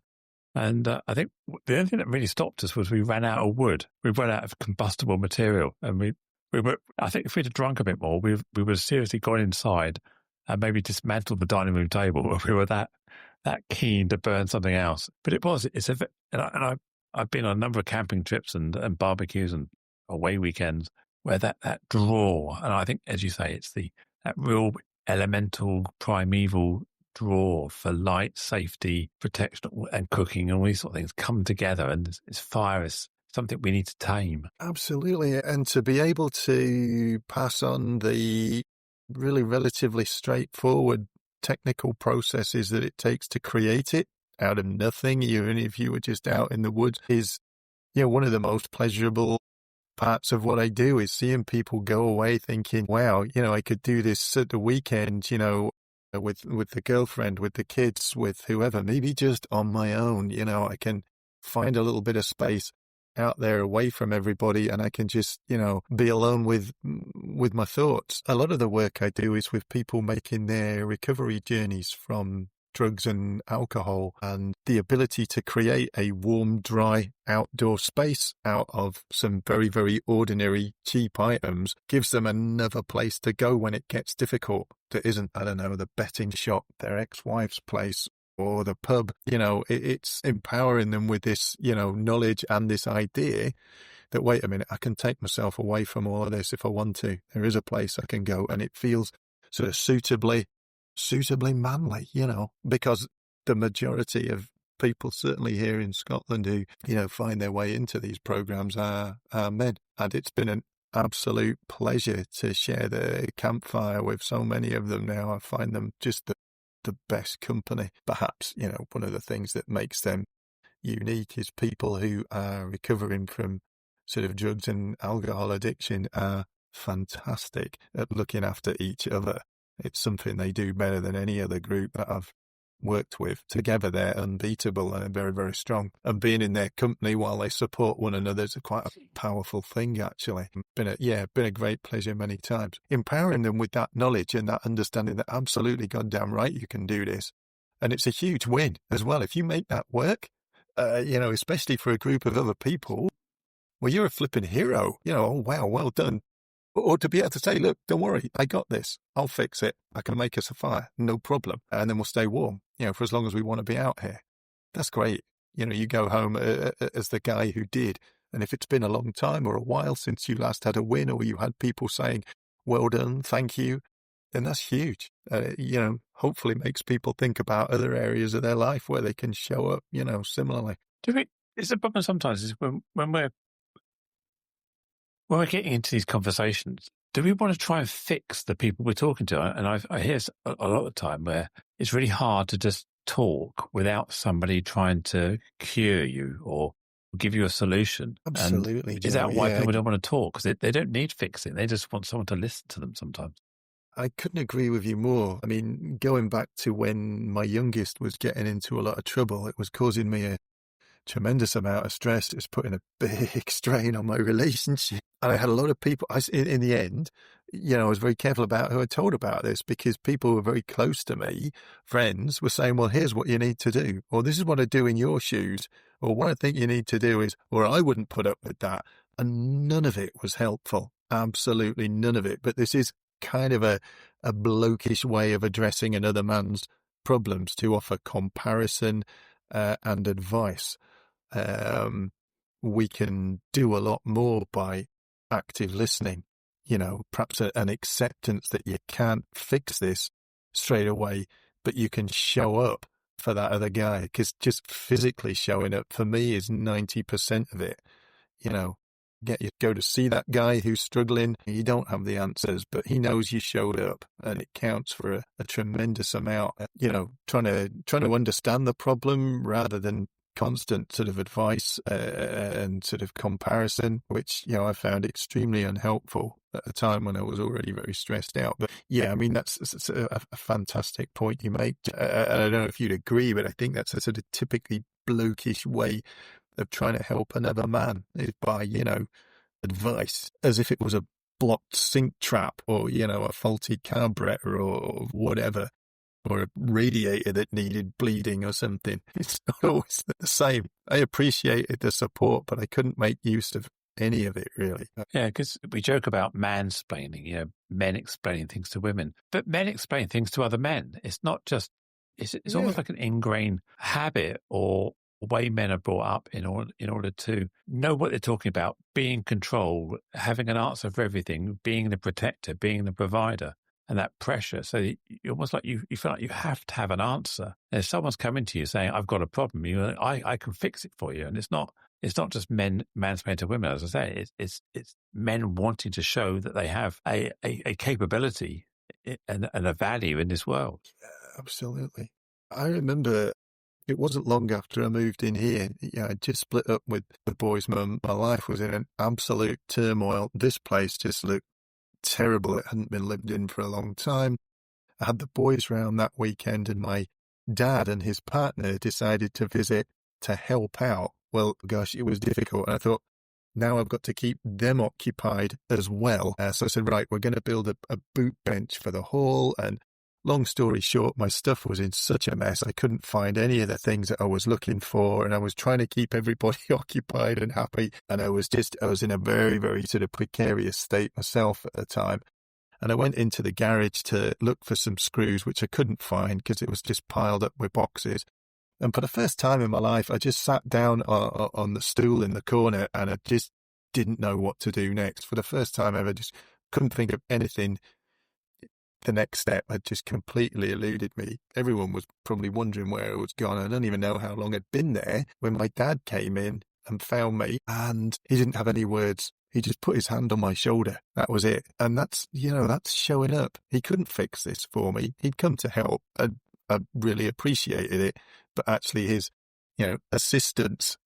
And I think the only thing that really stopped us was we ran out of wood. We ran out of combustible material. And we were, I think if we'd have drunk a bit more, we would have seriously gone inside and maybe dismantled the dining room table. We were that keen to burn something else. But I've been on a number of camping trips and barbecues and away weekends where that draw, and I think, as you say, it's that real elemental, primeval draw for light, safety, protection, and cooking, and all these sort of things come together. And this fire is something we need to tame. Absolutely. And to be able to pass on the really relatively straightforward technical processes that it takes to create it out of nothing, even if you were just out in the woods, is one of the most pleasurable parts of what I do, is seeing people go away thinking, wow, I could do this at the weekend, with the girlfriend, with the kids, with whoever, maybe just on my own. I can find a little bit of space out there away from everybody, and I can just, be alone with my thoughts. A lot of the work I do is with people making their recovery journeys from drugs and alcohol, and the ability to create a warm, dry outdoor space out of some very, very ordinary, cheap items gives them another place to go when it gets difficult. That isn't, I don't know, the betting shop, their ex-wife's place, or the pub. It's empowering them with this, knowledge and this idea that, wait a minute, I can take myself away from all of this if I want to. There is a place I can go, and it feels sort of suitably manly, because the majority of people, certainly here in Scotland, who, find their way into these programs are men. And it's been an absolute pleasure to share the campfire with so many of them now. I find them just the best company. Perhaps, one of the things that makes them unique is people who are recovering from sort of drugs and alcohol addiction are fantastic at looking after each other. It's something they do better than any other group that I've worked with. Together, they're unbeatable and very, very strong. And being in their company while they support one another is quite a powerful thing, actually. Been a great pleasure many times. Empowering them with that knowledge and that understanding that absolutely goddamn right you can do this. And it's a huge win as well. If you make that work, especially for a group of other people, well, you're a flipping hero. Oh, wow, well done. Or to be able to say, look, don't worry, I got this. I'll fix it. I can make us a fire, no problem. And then we'll stay warm, for as long as we want to be out here. That's great. You go home as the guy who did. And if it's been a long time or a while since you last had a win, or you had people saying, well done, thank you, then that's huge. Hopefully makes people think about other areas of their life where they can show up, similarly. It's a problem sometimes is when we're getting into these conversations, do we want to try and fix the people we're talking to? And I hear a lot of the time where it's really hard to just talk without somebody trying to cure you or give you a solution. Absolutely. And is that why people don't want to talk? Because they don't need fixing. They just want someone to listen to them sometimes. I couldn't agree with you more. I mean, going back to when my youngest was getting into a lot of trouble, it was causing me a tremendous amount of stress. It was putting a big strain on my relationship. And I had a lot of people, in the end, I was very careful about who I told about this, because people who were very close to me, friends, were saying, well, here's what you need to do, or this is what I do in your shoes, or what I think you need to do is, or I wouldn't put up with that. And none of it was helpful. Absolutely none of it. But this is kind of a a blokish way of addressing another man's problems, to offer comparison and advice. We can do a lot more by active listening, perhaps an acceptance that you can't fix this straight away, but you can show up for that other guy, because just physically showing up for me is 90% of it. You go to see that guy who's struggling. You don't have the answers, but he knows you showed up, and it counts for a tremendous amount. Trying to understand the problem rather than constant sort of advice and sort of comparison, which I found extremely unhelpful at a time when I was already very stressed out. But yeah, I mean, that's a fantastic point you make. I don't know if you'd agree, but I think that's a sort of typically blokish way of trying to help another man, is by advice, as if it was a blocked sink trap, or a faulty carburetor or whatever, or a radiator that needed bleeding or something. It's not always the same. I appreciated the support, but I couldn't make use of any of it, really. Yeah, because we joke about mansplaining, men explaining things to women, but men explain things to other men. It's not just, it's almost like an ingrained habit or way men are brought up in order to know what they're talking about, be in control, having an answer for everything, being the protector, being the provider. And that pressure, so you almost like you feel like you have to have an answer. And if someone's coming to you saying, "I've got a problem," I can fix it for you. And it's not just men mansplaining to women, as I say. It's men wanting to show that they have a capability and a value in this world. Absolutely. I remember it wasn't long after I moved in here. I'd just split up with the boy's mum. My life was in an absolute turmoil. This place just looked terrible. It hadn't been lived in for a long time. I had the boys round that weekend, and my dad and his partner decided to visit to help out. Well, gosh, it was difficult. And I thought, now I've got to keep them occupied as well. So I said, right, we're going to build a boot bench for the hall. And long story short, my stuff was in such a mess. I couldn't find any of the things that I was looking for, and I was trying to keep everybody occupied and happy. And I was in a very, very sort of precarious state myself at the time. And I went into the garage to look for some screws, which I couldn't find because it was just piled up with boxes. And for the first time in my life, I just sat down on the stool in the corner, and I just didn't know what to do next. For the first time ever, just couldn't think of anything. The next step had just completely eluded me. Everyone was probably wondering where I was gone. I don't even know how long I'd been there when my dad came in and found me, and he didn't have any words. He just put his hand on my shoulder. That was it. And that's showing up. He couldn't fix this for me. He'd come to help. I really appreciated it. But actually his, assistance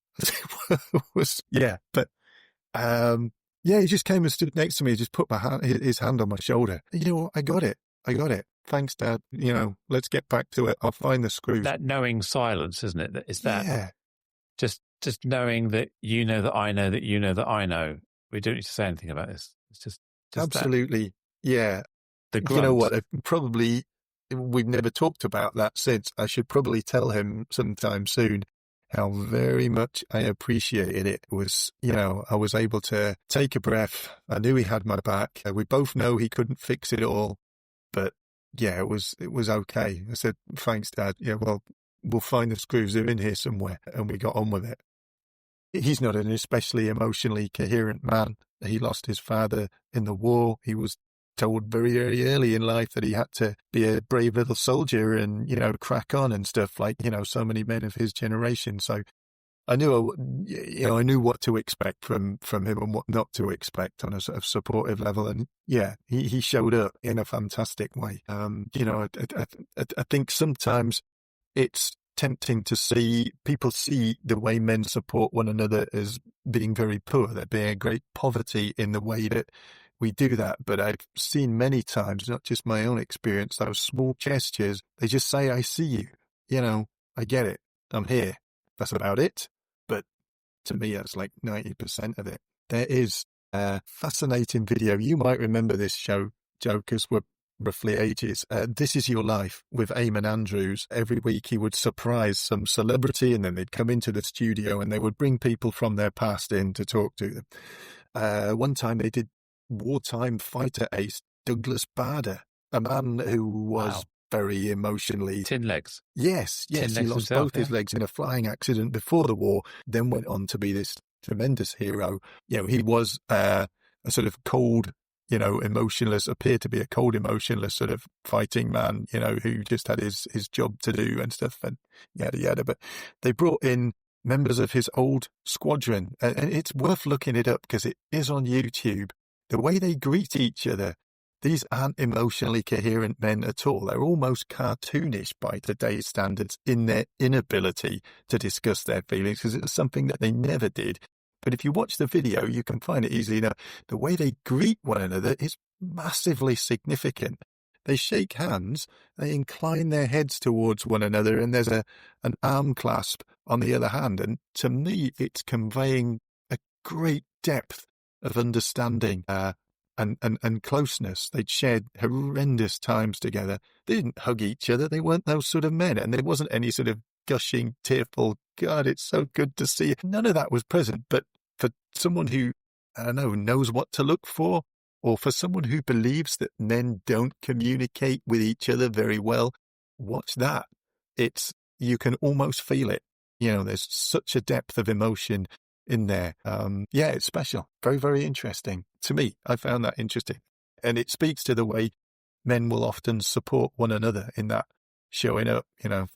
was, he just came and stood next to me, just put his hand on my shoulder. You know what? I got it. Thanks, Dad. Let's get back to it. I'll find the screws. That knowing silence, isn't it? Is that yeah. Just knowing that you know that I know that you know that I know. We don't need to say anything about this. It's just absolutely. That. Yeah. The grunt. You know what? We've never talked about that since. I should probably tell him sometime soon how very much I appreciated it. I was able to take a breath. I knew he had my back. We both know he couldn't fix it all, but yeah, it was okay. I said, thanks, Dad. Yeah, well, we'll find the screws. They're in here somewhere. And we got on with it. He's not an especially emotionally coherent man. He lost his father in the war. He was told very, very early in life that he had to be a brave little soldier and, crack on and stuff like, so many men of his generation. So I knew, I knew what to expect from him and what not to expect on a sort of supportive level. And yeah, he showed up in a fantastic way. I think sometimes it's tempting to see people see the way men support one another as being very poor. There being great poverty in the way that we do that. But I've seen many times, not just my own experience, those small gestures, they just say, I see you, I get it. I'm here. That's about it. But to me, that's like 90% of it. There is a fascinating video. You might remember this show, Joe, because we're roughly ages. This Is Your Life with Eamon Andrews. Every week he would surprise some celebrity, and then they'd come into the studio and they would bring people from their past in to talk to them. One time they did wartime fighter ace Douglas Bader. a man who was very emotionally... Tin legs. Yes, Tin he legs lost himself, both his legs in a flying accident before the war, then went on to be this tremendous hero. He was a sort of cold, emotionless, appeared to be a cold, emotionless sort of fighting man, who just had his job to do and stuff, and yada, yada. But they brought in members of his old squadron, and it's worth looking it up because it is on YouTube. The way they greet each other, these aren't emotionally coherent men at all. They're almost cartoonish by today's standards in their inability to discuss their feelings, because it's something that they never did. But if you watch the video, you can find it easily enough. The way they greet one another is massively significant. They shake hands, they incline their heads towards one another, and there's an arm clasp on the other hand. And to me, it's conveying a great depth of understanding and closeness. They'd shared horrendous times together. They didn't hug each other. They weren't those sort of men. And there wasn't any sort of gushing, tearful, God, it's so good to see you. None of that was present. But for someone who, I don't know, knows what to look for, or for someone who believes that men don't communicate with each other very well, watch that. You can almost feel it. There's such a depth of emotion in there. It's special. Very, very interesting. To me, I found that interesting. And it speaks to the way men will often support one another in that showing up,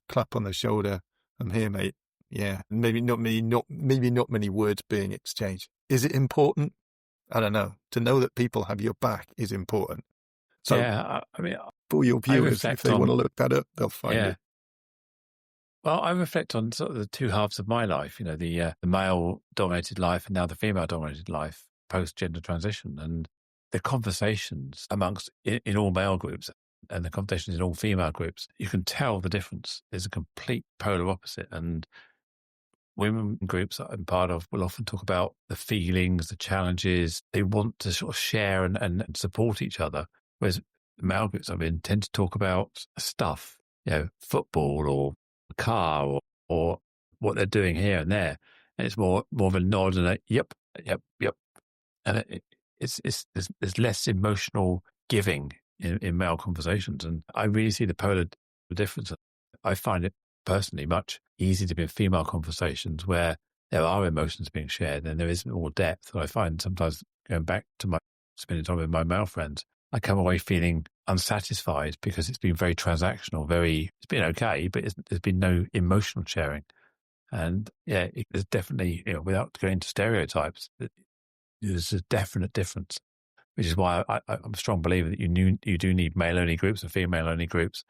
clap on the shoulder. I'm here, mate. Yeah. Maybe not many words being exchanged. Is it important? I don't know. To know that people have your back is important. So, yeah, I mean, for your viewers, if they want to look that up, they'll find it. Well, I reflect on sort of the two halves of my life, the male-dominated life and now the female-dominated life post-gender transition, and the conversations amongst in all male groups and the conversations in all female groups. You can tell the difference. There's a complete polar opposite, and women groups that I'm part of will often talk about the feelings, the challenges. They want to sort of share and support each other, whereas male groups I'm in tend to talk about stuff, football or car or what they're doing here and there, and it's more of a nod and a yep, and there's less emotional giving in male conversations, and I really see the polar difference. I find it personally much easier to be in female conversations where there are emotions being shared and there is more depth. And I find sometimes going back to spending time with my male friends, I come away feeling unsatisfied because it's been very transactional, it's been okay, but there's been no emotional sharing. And there's definitely, without going into stereotypes, there's a definite difference, which is why I'm a strong believer that you do need male-only groups and female-only groups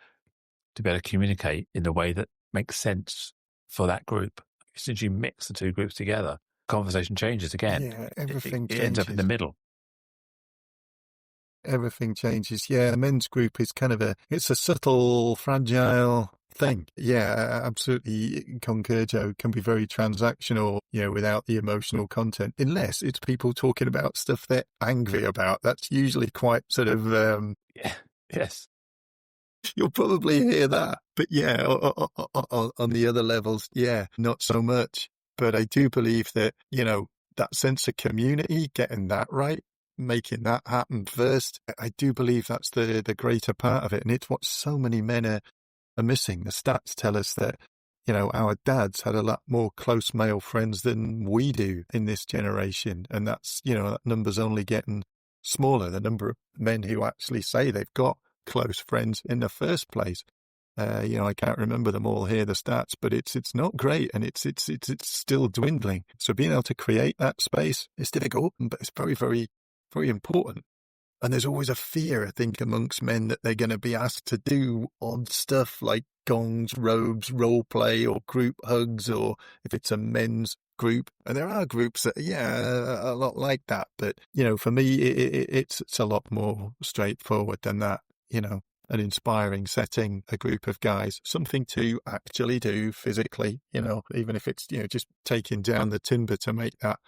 to be able to communicate in the way that makes sense for that group. Since you mix the two groups together, conversation changes again. Yeah, everything it ends up in the middle. Everything changes. Yeah, the men's group is it's a subtle, fragile thing. Yeah, absolutely concur, Joe. It can be very transactional, without the emotional content, unless it's people talking about stuff they're angry about. That's usually quite sort of... Yes. You'll probably hear that. But on the other levels, not so much. But I do believe that, that sense of community, getting that right, making that happen first, I do believe that's the greater part of it. And it's what so many men are missing. The stats tell us that, our dads had a lot more close male friends than we do in this generation. And that's, that number's only getting smaller, the number of men who actually say they've got close friends in the first place. I can't remember them all here, the stats, but it's not great, and it's still dwindling. So being able to create that space is difficult, but it's very, very, very important. And there's always a fear, I think, amongst men that they're going to be asked to do odd stuff like gongs, robes, role play, or group hugs, or if it's a men's group. And there are groups that, a lot like that. But, for me, it's a lot more straightforward than that. An inspiring setting, a group of guys, something to actually do physically, even if it's, just taking down the timber to make that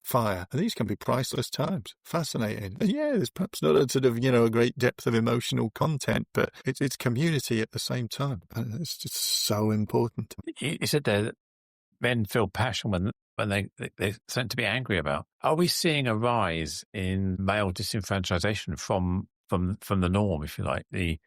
fire. And these can be priceless times. Fascinating. And there's perhaps not a sort of, a great depth of emotional content, but it's community at the same time. And it's just so important. You said there that men feel passion when they're something to be angry about. Are we seeing a rise in male disenfranchisation from from the norm, if you like. You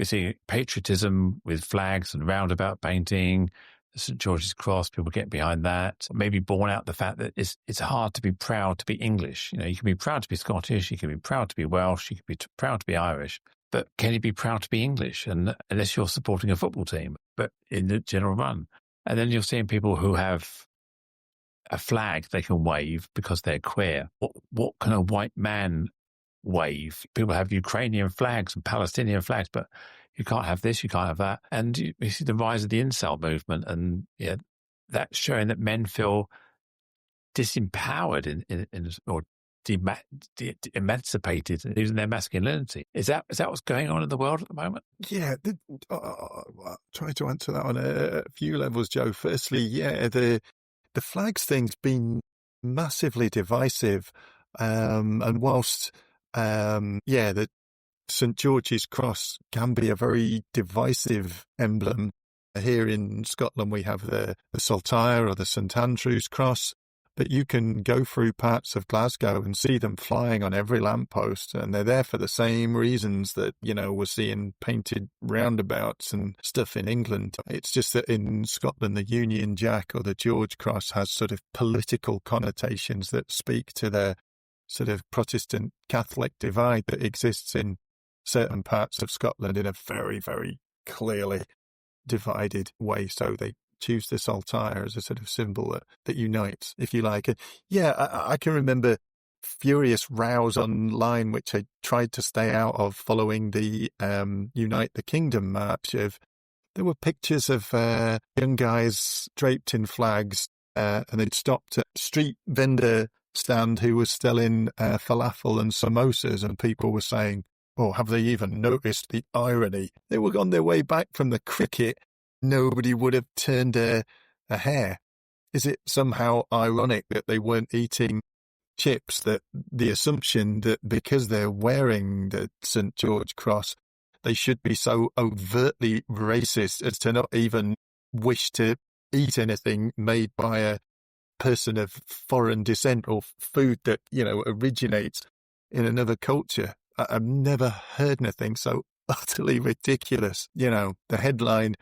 see patriotism with flags and roundabout painting, the St. George's Cross, people get behind that. Maybe borne out the fact that it's hard to be proud to be English. You can be proud to be Scottish, you can be proud to be Welsh, you can be proud to be Irish, but can you be proud to be English? And unless you're supporting a football team, but in the general run. And then you're seeing people who have a flag they can wave because they're queer. What can a white man wave? People have Ukrainian flags and Palestinian flags, but you can't have this, you can't have that. And you see the rise of the incel movement, and that's showing that men feel disempowered or emancipated in using their masculinity. Is that what's going on in the world at the moment? Yeah, I'll try to answer that on a few levels, Joe. Firstly, the flags thing's been massively divisive, and whilst the St. George's Cross can be a very divisive emblem. Here in Scotland, we have the Saltire or the St. Andrew's Cross, but you can go through parts of Glasgow and see them flying on every lamppost, and they're there for the same reasons that, we're seeing painted roundabouts and stuff in England. It's just that in Scotland, the Union Jack or the George Cross has sort of political connotations that speak to the sort of Protestant Catholic divide that exists in certain parts of Scotland in a very, very clearly divided way. So they choose the saltire as a sort of symbol that unites, if you like. And I can remember furious rows online, which I tried to stay out of following the Unite the Kingdom march. There were pictures of young guys draped in flags, and they'd stopped at a street vendor stand who was selling falafel and samosas, and people were saying, "Oh, have they even noticed the irony? They were on their way back from the cricket. Nobody would have turned a hair." Is it somehow ironic that they weren't eating chips? That the assumption that because they're wearing the St. George Cross, they should be so overtly racist as to not even wish to eat anything made by a person of foreign descent or food that, originates in another culture. I've never heard anything so utterly ridiculous. The headline,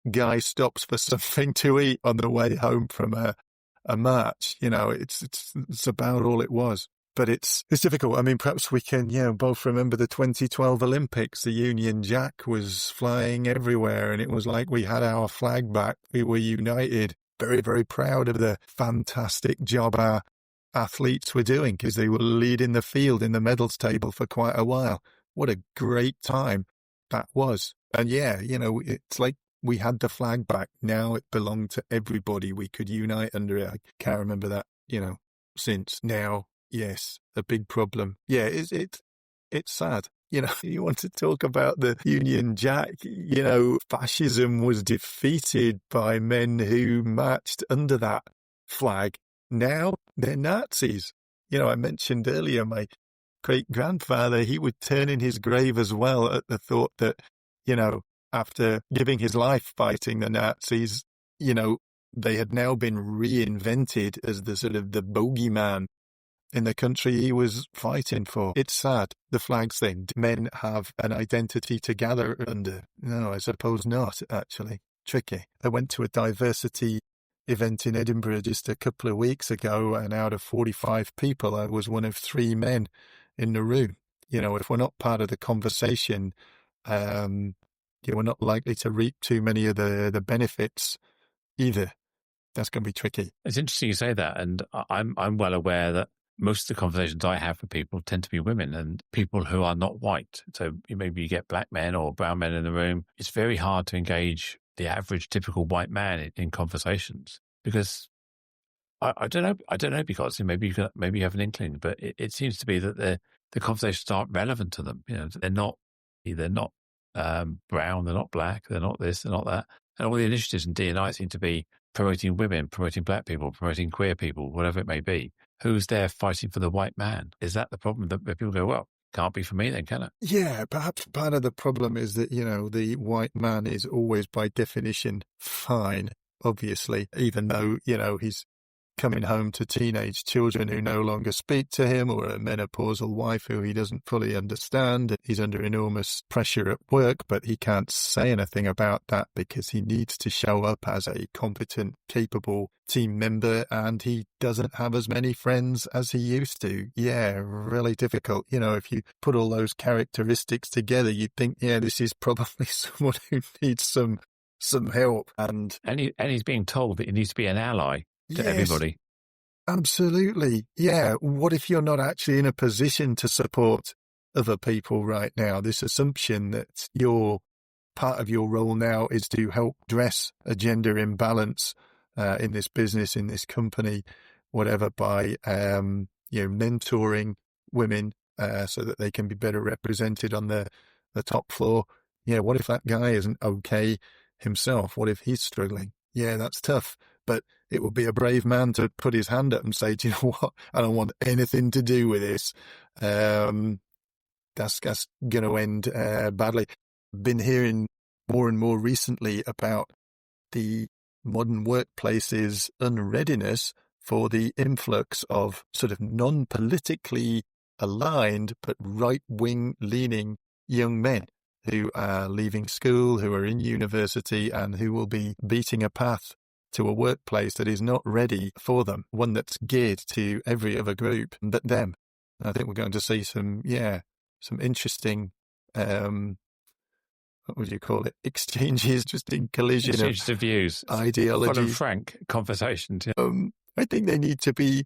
"Guy stops for something to eat on the way home from a march." It's about all it was. But it's difficult. I mean, perhaps we can, both remember the 2012 Olympics. The Union Jack was flying everywhere, and it was like we had our flag back. We were united. Very, very proud of the fantastic job our athletes were doing, because they were leading the field in the medals table for quite a while. What a great time that was. And it's like we had the flag back. Now it belonged to everybody. We could unite under it. I can't remember that, since. Now, yes, a big problem. Yeah, it's sad. You want to talk about the Union Jack, fascism was defeated by men who marched under that flag. Now they're Nazis. I mentioned earlier my great-grandfather, he would turn in his grave as well at the thought that, after giving his life fighting the Nazis, they had now been reinvented as the sort of the bogeyman in the country he was fighting for. It's sad, the flags thing. Do men have an identity to gather under? No, I suppose not, actually. Tricky. I went to a diversity event in Edinburgh just a couple of weeks ago, and out of 45 people, I was one of 3 men in the room. If we're not part of the conversation, we're not likely to reap too many of the benefits either. That's going to be tricky. It's interesting you say that, and I'm well aware that most of the conversations I have with people tend to be women and people who are not white. So maybe you get black men or brown men in the room. It's very hard to engage the average typical white man in conversations, because I don't know, because maybe you have an inkling, but it seems to be that the conversations aren't relevant to them. They're not brown, they're not black, they're not this, they're not that. And all the initiatives in D&I seem to be promoting women, promoting black people, promoting queer people, whatever it may be. Who's there fighting for the white man? Is that the problem, that people go, well, can't be for me then, can it? Yeah, perhaps part of the problem is that, the white man is always by definition fine, obviously, even though, he's coming home to teenage children who no longer speak to him, or a menopausal wife who he doesn't fully understand. He's under enormous pressure at work, but he can't say anything about that because he needs to show up as a competent, capable team member, and he doesn't have as many friends as he used to. Yeah, really difficult. You know, if you put all those characteristics together, you'd think, yeah, this is probably someone who needs some help. And he's being told that he needs to be an ally to everybody. Absolutely. Yeah. What if you're not actually in a position to support other people right now? This assumption that your part of your role now is to help dress a gender imbalance in this business, in this company, whatever, by mentoring women so that they can be better represented on the top floor. Yeah. What if that guy isn't okay himself? What if he's struggling? Yeah, that's tough. But it would be a brave man to put his hand up and say, do you know what? I don't want anything to do with this. That's going to end badly. Been hearing more and more recently about the modern workplace's unreadiness for the influx of sort of non-politically aligned but right-wing leaning young men who are leaving school, who are in university, and who will be beating a path to a workplace that is not ready for them, one that's geared to every other group but them. I think we're going to see some interesting, what would you call it? Exchanges, just in collision of views, ideology, full and frank conversations. Yeah. I think they need to be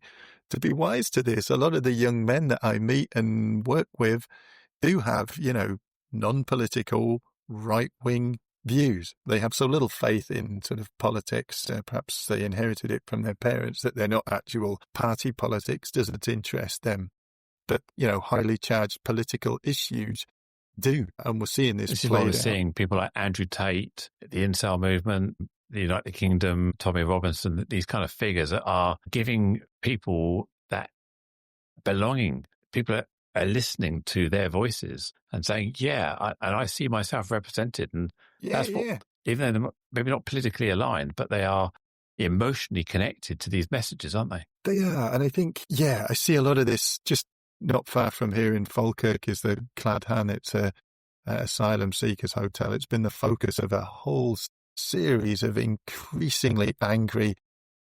wise to this. A lot of the young men that I meet and work with do have, non-political right-wing views. They have so little faith in sort of politics. Perhaps they inherited it from their parents, that they're not actual party politics, doesn't interest them. But, highly charged political issues do. And we're seeing this. This is why we're seeing people like Andrew Tate, the incel movement, the United Kingdom, Tommy Robinson, these kind of figures that are giving people that belonging. People are listening to their voices and saying, I see myself represented. And that's what, even though they're maybe not politically aligned, but they are emotionally connected to these messages, aren't they? They are. And I think, I see a lot of this just not far from here in Falkirk is the Cladhan. It's a asylum seekers hotel. It's been the focus of a whole series of increasingly angry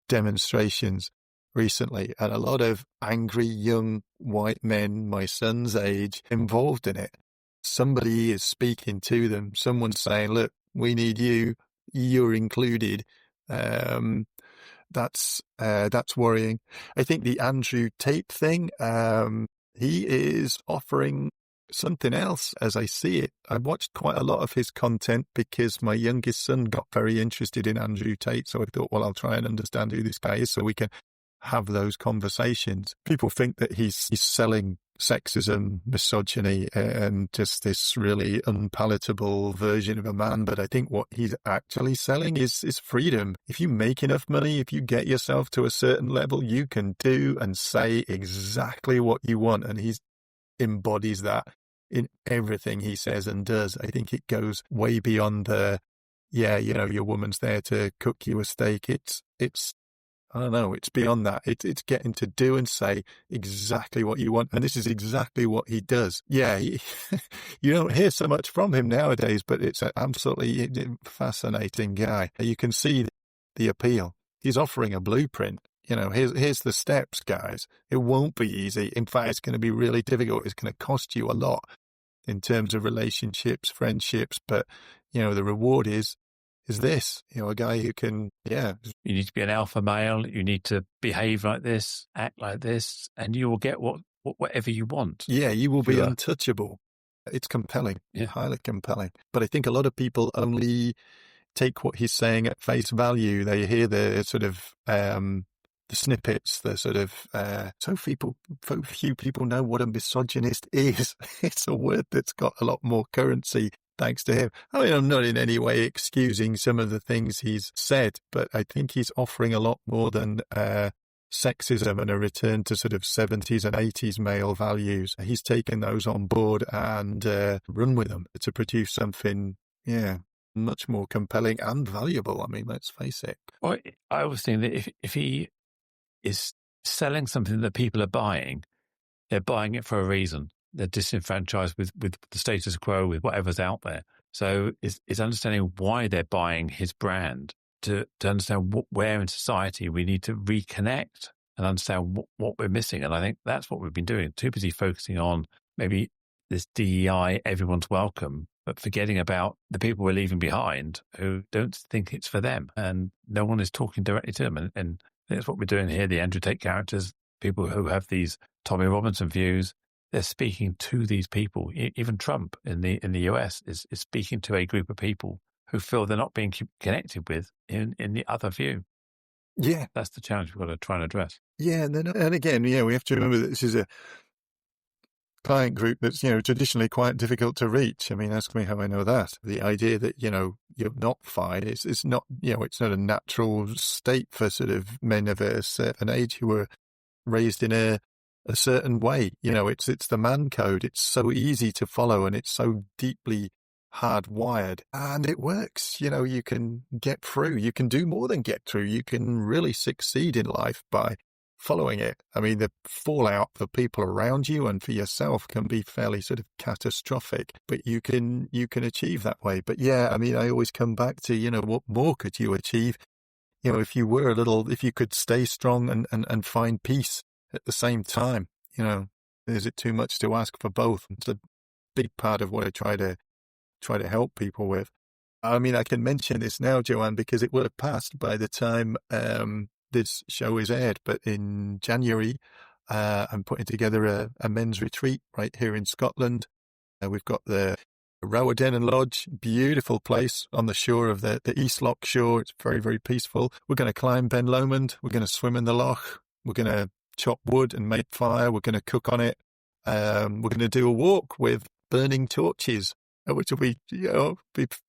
demonstrations recently, and a lot of angry young white men my son's age involved in it. Somebody is speaking to them. Someone's saying, look, we need you. You're included. That's worrying. I think the Andrew Tate thing, he is offering something else as I see it. I watched quite a lot of his content because my youngest son got very interested in Andrew Tate. So I thought, well, I'll try and understand who this guy is so we can have those conversations. People think that he's selling sexism, misogyny, and just this really unpalatable version of a man. But I think what he's actually selling is freedom. If you make enough money, if you get yourself to a certain level, you can do and say exactly what you want. And he embodies that in everything he says and does. I think it goes way beyond the, your woman's there to cook you a steak. It's I don't know, it's beyond that. It's getting to do and say exactly what you want. And this is exactly what he does. Yeah, you don't hear so much from him nowadays, but it's an absolutely fascinating guy. You can see the appeal. He's offering a blueprint. Here's the steps, guys. It won't be easy. In fact, it's going to be really difficult. It's going to cost you a lot in terms of relationships, friendships. But, the reward is this, a guy who can, You need to be an alpha male. You need to behave like this, act like this, and you will get whatever you want. Yeah, you will be untouchable. It's compelling, highly compelling. But I think a lot of people only take what he's saying at face value. They hear the sort of, the snippets, the sort of, so few people know what a misogynist is. It's a word that's got a lot more currency thanks to him. I mean, I'm not in any way excusing some of the things he's said, but I think he's offering a lot more than sexism and a return to sort of 70s and 80s male values. He's taken those on board and run with them to produce something, much more compelling and valuable. I mean, let's face it. Well, I always think that if he is selling something that people are buying. They're buying it for a reason. They're disenfranchised with the status quo, with whatever's out there. So it's understanding why they're buying his brand, to understand where in society we need to reconnect and understand what we're missing. And I think that's what we've been doing. Too busy focusing on maybe this DEI, everyone's welcome, but forgetting about the people we're leaving behind who don't think it's for them. And no one is talking directly to them. And that's what we're doing here. The Andrew Tate characters, people who have these Tommy Robinson views, they're speaking to these people. Even Trump in the US is speaking to a group of people who feel they're not being connected with in the other view. Yeah. That's the challenge we've got to try and address. Yeah. And again, we have to remember that this is a client group that's, traditionally quite difficult to reach. I mean, ask me how I know that. The idea that, you're not fine, it's not, it's not a natural state for sort of men of a certain age who were raised in a certain way. It's the man code. It's so easy to follow and it's so deeply hardwired, and it works. You can get through. You can do more than get through. You can really succeed in life by following it. I mean, the fallout for people around you and for yourself can be fairly sort of catastrophic, but you can achieve that way. But yeah, I mean, I always come back to, what more could you achieve? If you could stay strong and find peace at the same time, is it too much to ask for both? It's a big part of what I try to help people with. I mean, I can mention this now, Joanne, because it will have passed by the time this show is aired. But in January, I'm putting together a men's retreat right here in Scotland. We've got the Rowarden Lodge, beautiful place on the shore of the East Loch shore. It's very, very peaceful. We're going to climb Ben Lomond. We're going to swim in the loch. We're going to chop wood and make fire. We're going to cook on it. We're going to do a walk with burning torches, which will be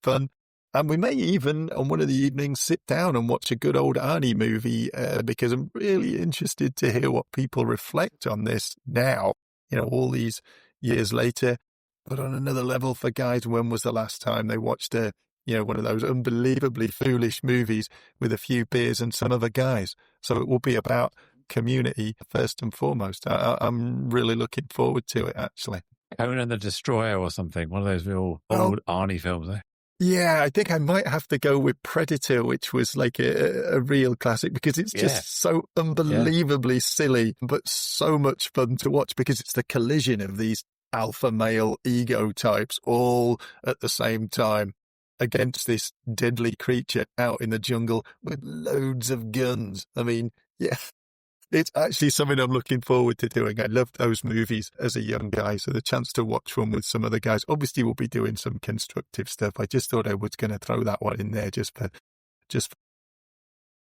fun. And we may even, on one of the evenings, sit down and watch a good old Arnie movie, because I'm really interested to hear what people reflect on this now, all these years later. But on another level for guys, when was the last time they watched one of those unbelievably foolish movies with a few beers and some other guys? So it will be about community first and foremost. I'm really looking forward to it, actually. Conan the Destroyer or something, one of those real old Arnie films, eh? Yeah, I think I might have to go with Predator, which was like a real classic, because it's just so unbelievably silly, but so much fun to watch, because it's the collision of these alpha male ego types all at the same time against this deadly creature out in the jungle with loads of guns. I mean, yeah. It's actually something I'm looking forward to doing. I loved those movies as a young guy, so the chance to watch one with some other guys. Obviously, we'll be doing some constructive stuff. I just thought I was going to throw that one in there just for.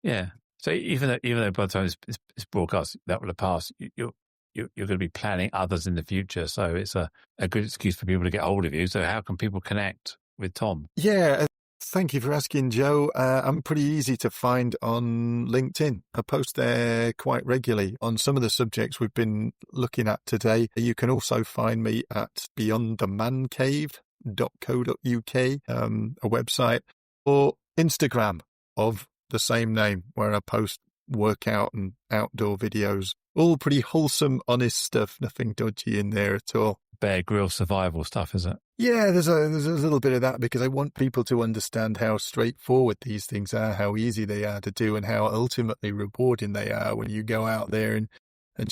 Yeah. So even though by the time it's broadcast, that will have passed, you're going to be planning others in the future. So it's a good excuse for people to get hold of you. So how can people connect with Tom? Yeah. Thank you for asking, Joe. I'm pretty easy to find on LinkedIn. I post there quite regularly on some of the subjects we've been looking at today. You can also find me at beyondthemancave.co.uk, a website, or Instagram of the same name, where I post workout and outdoor videos. All pretty wholesome, honest stuff. Nothing dodgy in there at all. Bear Grylls survival stuff, is it? Yeah, there's a little bit of that, because I want people to understand how straightforward these things are, how easy they are to do, and how ultimately rewarding they are when you go out there and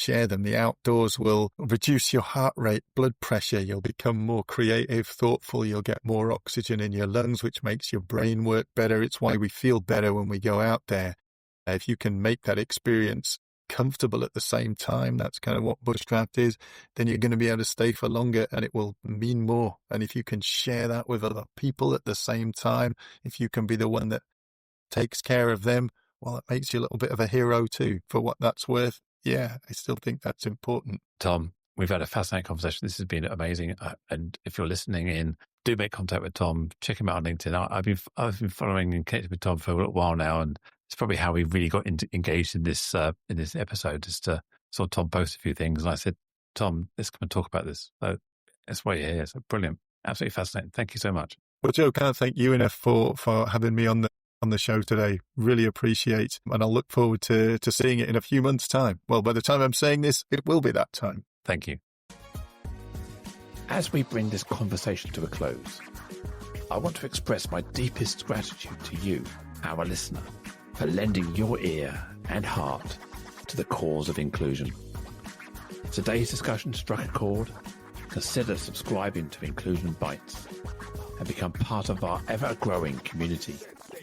share them. The outdoors will reduce your heart rate, blood pressure. You'll become more creative, thoughtful. You'll get more oxygen in your lungs, which makes your brain work better. It's why we feel better when we go out there. If you can make that experience comfortable at the same time, that's kind of what bushcraft is, then you're going to be able to stay for longer, and it will mean more. And if you can share that with other people at the same time, if you can be the one that takes care of them, well, it makes you a little bit of a hero too, for what that's worth. Yeah, I still think that's important. Tom, we've had a fascinating conversation. This has been amazing. And if you're listening in, do make contact with Tom. Check him out on LinkedIn. I've been following and connected with Tom for a little while now, and it's probably how we really got engaged in this episode, just to saw Tom post a few things, and I said, Tom, let's come and talk about this. So that's why you're here. So brilliant, absolutely fascinating. Thank you so much. Well, Joe, can't thank you enough for having me on on the show today. Really appreciate, and I'll look forward to seeing it in a few months' time. Well, by the time I'm saying this, it will be that time. Thank you. As we bring this conversation to a close, I want to express my deepest gratitude to you, our listener, for lending your ear and heart to the cause of inclusion. If today's discussion struck a chord, consider subscribing to Inclusion Bites and become part of our ever-growing community,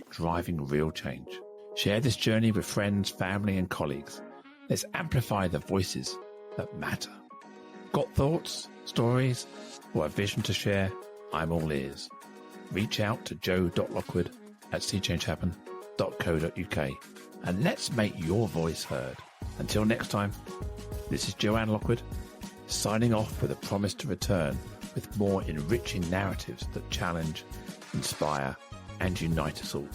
driving real change. Share this journey with friends, family and colleagues. Let's amplify the voices that matter. Got thoughts, stories, or a vision to share? I'm all ears. Reach out to joe.lockwood@seechangehappen.co.uk and let's make your voice heard. Until next time, this is Joanne Lockwood, signing off with a promise to return with more enriching narratives that challenge, inspire, and unite us all.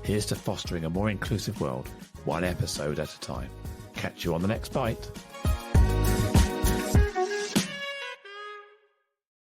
Here's to fostering a more inclusive world, one episode at a time. Catch you on the next bite.